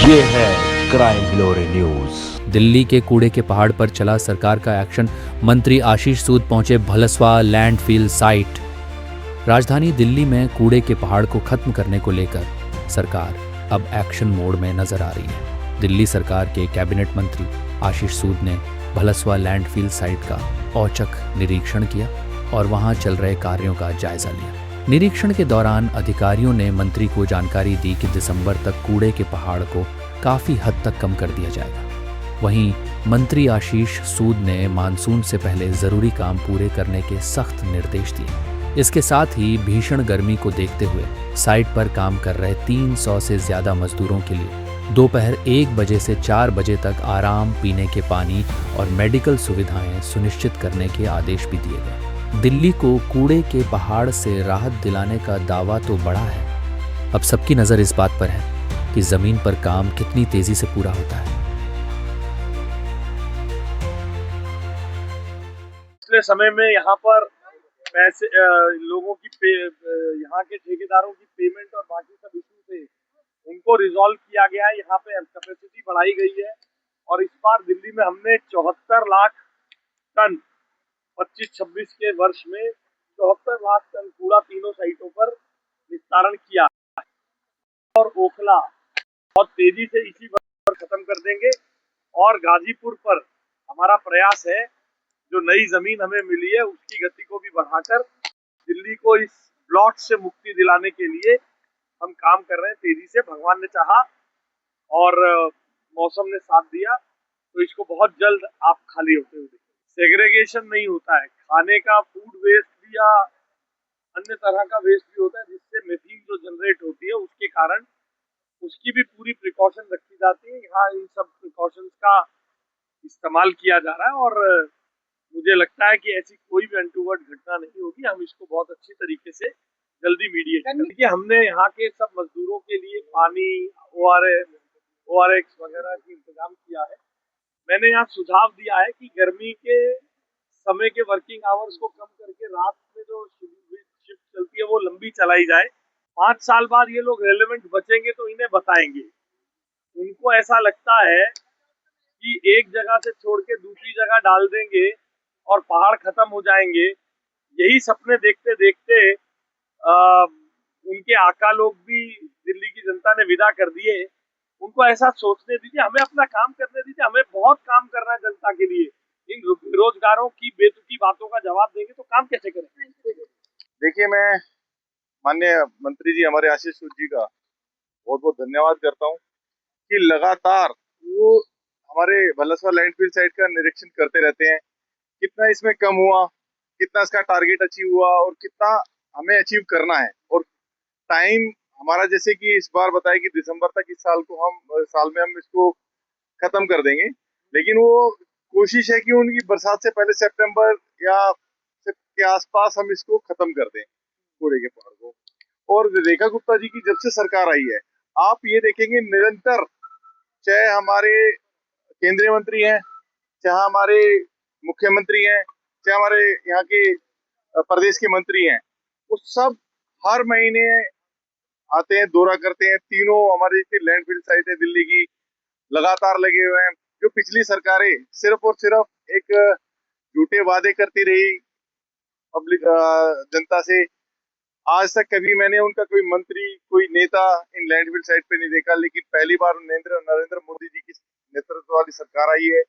ये है crime glory news. Delhi के कूड़े के पहाड़ पर चला सरकार का एक्शन। मंत्री आशीष सूद पहुंचे भलसवा लैंडफिल साइट। राजधानी दिल्ली में कूड़े के पहाड़ को खत्म करने को लेकर सरकार अब एक्शन मोड में नजर आ रही है। दिल्ली सरकार के कैबिनेट मंत्री आशीष सूद ने भलसवा लैंडफिल साइट का औचक निरीक्षण किया और वहां चल रहे कार्यों का जायजा लिया। निरीक्षण के दौरान अधिकारियों ने मंत्री को जानकारी दी कि दिसंबर तक कूड़े के पहाड़ को काफी हद तक कम कर दिया जाएगा। वहीं मंत्री आशीष सूद ने मानसून से पहले जरूरी काम पूरे करने के सख्त निर्देश दिए। इसके साथ ही भीषण गर्मी को देखते हुए साइट पर काम कर रहे 300 से ज्यादा मजदूरों के लिए दोपहर 1 बजे से 4 बजे तक आराम, पीने के पानी और मेडिकल सुविधाएं सुनिश्चित करने के आदेश भी दिए गए। दिल्ली को कूड़े के पहाड़ से राहत दिलाने का दावा तो बड़ा है, अब सबकी नजर इस बात पर है कि जमीन पर काम कितनी तेजी से पूरा होता है। पिछले समय में यहाँ पर पैसे लोगों की यहाँ के ठेकेदारों की पेमेंट और बाकी सब इशू से उनको रिजॉल्व किया गया है। यहाँ पे कैपेसिटी बढ़ाई गई है और इस बार दिल्ली में हमने 74 लाख टन 25-26 के वर्ष में 74 लाख टन कूड़ा तीनों साइटों पर निस्तारण किया है और ओखला बहुत तेजी से इसी पर खत्म कर देंगे। और गाजीपुर पर हमारा प्रयास है, जो नई जमीन हमें मिली है उसकी गति को भी बढ़ाकर दिल्ली को इस ब्लॉक से मुक्ति दिलाने के लिए हम काम कर रहे हैं तेजी से। भगवान ने चाहा और मौसम ने साथ दिया तो इसको बहुत जल्द आप खाली होते हुए देखेंगे। सेग्रीगेशन नहीं होता है, खाने का फूड वेस्ट भी या अन्य तरह का वेस्ट भी होता है जिससे मीथेन जो जनरेट होती है उसके कारण उसकी भी पूरी प्रिकॉशन रखी जाती है। यहाँ इन सब प्रिकॉशंस का इस्तेमाल किया जा रहा है और मुझे लगता है कि ऐसी कोई भी अनटूवर्ड घटना नहीं होगी। हम इसको बहुत अच्छी तरीके से जल्दी मीडिएट करेंगे। हमने यहाँ के सब मजदूरों के लिए पानी, ORX वगैरह की इंतजाम किया है। मैंने यहाँ सुझाव दिया है कि गर्मी के समय के वर्किंग आवर्स को कम करके रात में जो शिफ्ट चलती है वो लंबी चलाई जाए। 5 साल बाद ये लोग रेलेवेंट बचेंगे तो इन्हें बताएंगे। उनको ऐसा लगता है कि एक जगह से छोड़ के दूसरी जगह डाल देंगे और पहाड़ खत्म हो जाएंगे। यही सपने देखते देखते उनके आका लोग भी दिल्ली की जनता ने विदा कर दिए। उनको ऐसा सोचने दीजिए, हमें अपना काम करने दीजिए। हमें बहुत काम करना है जनता के लिए। इन बेरोजगारों की बेतुकी बातों का जवाब देंगे तो काम कैसे करेंगे? देखिए, मैं माननीय मंत्री जी हमारे आशीष सूद जी का बहुत बहुत धन्यवाद करता हूँ कि लगातार वो हमारे भलसवा लैंडफिल साइट का निरीक्षण करते रहते हैं। कितना इसमें कम हुआ, कितना इसका टारगेट अचीव हुआ और कितना हमें अचीव करना है। और टाइम हमारा जैसे कि इस बार बताया कि दिसंबर तक इस साल में हम इसको खत्म कर देंगे, लेकिन वो कोशिश है कि उनकी बरसात से पहले सितंबर या के आसपास हम इसको खत्म कर दें कूड़े के पहाड़ को। और रेखा गुप्ता जी की जब से सरकार आई है, आप ये देखेंगे निरंतर, चाहे हमारे केंद्रीय मंत्री हैं, चाहे हमारे मुख्यमंत्री हैं, चाहे हमारे यहाँ के प्रदेश के मंत्री हैं, वो सब हर महीने आते हैं, दौरा करते हैं। तीनों हमारी जितनी लैंडफिल साइट है दिल्ली की लगातार लगे हुए हैं। जो पिछली सरकारें सिर्फ और सिर्फ एक झूठे वादे करती रही पब्लिक जनता से, आज तक कभी मैंने उनका कोई मंत्री, कोई नेता इन लैंडफिल साइट पे नहीं देखा। लेकिन पहली बार नरेंद्र मोदी जी की नेतृत्व वाली सरकार आई है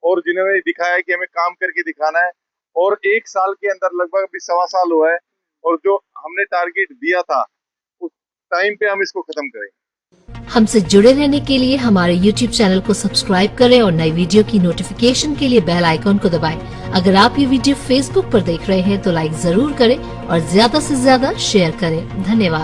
और जिन्होंने दिखाया कि हमें काम करके दिखाना है। और 1 साल के अंदर लगभग अभी 1.25 साल हुआ है और जो हमने टारगेट दिया था उस टाइम पे हम इसको खत्म करें। हमसे जुड़े रहने के लिए हमारे YouTube चैनल को सब्सक्राइब करें और नई वीडियो की नोटिफिकेशन के लिए बेल आइकॉन को दबाएं। अगर आप ये वीडियो Facebook पर देख रहे हैं तो लाइक जरूर करें और ज्यादा से ज्यादा शेयर करें। धन्यवाद।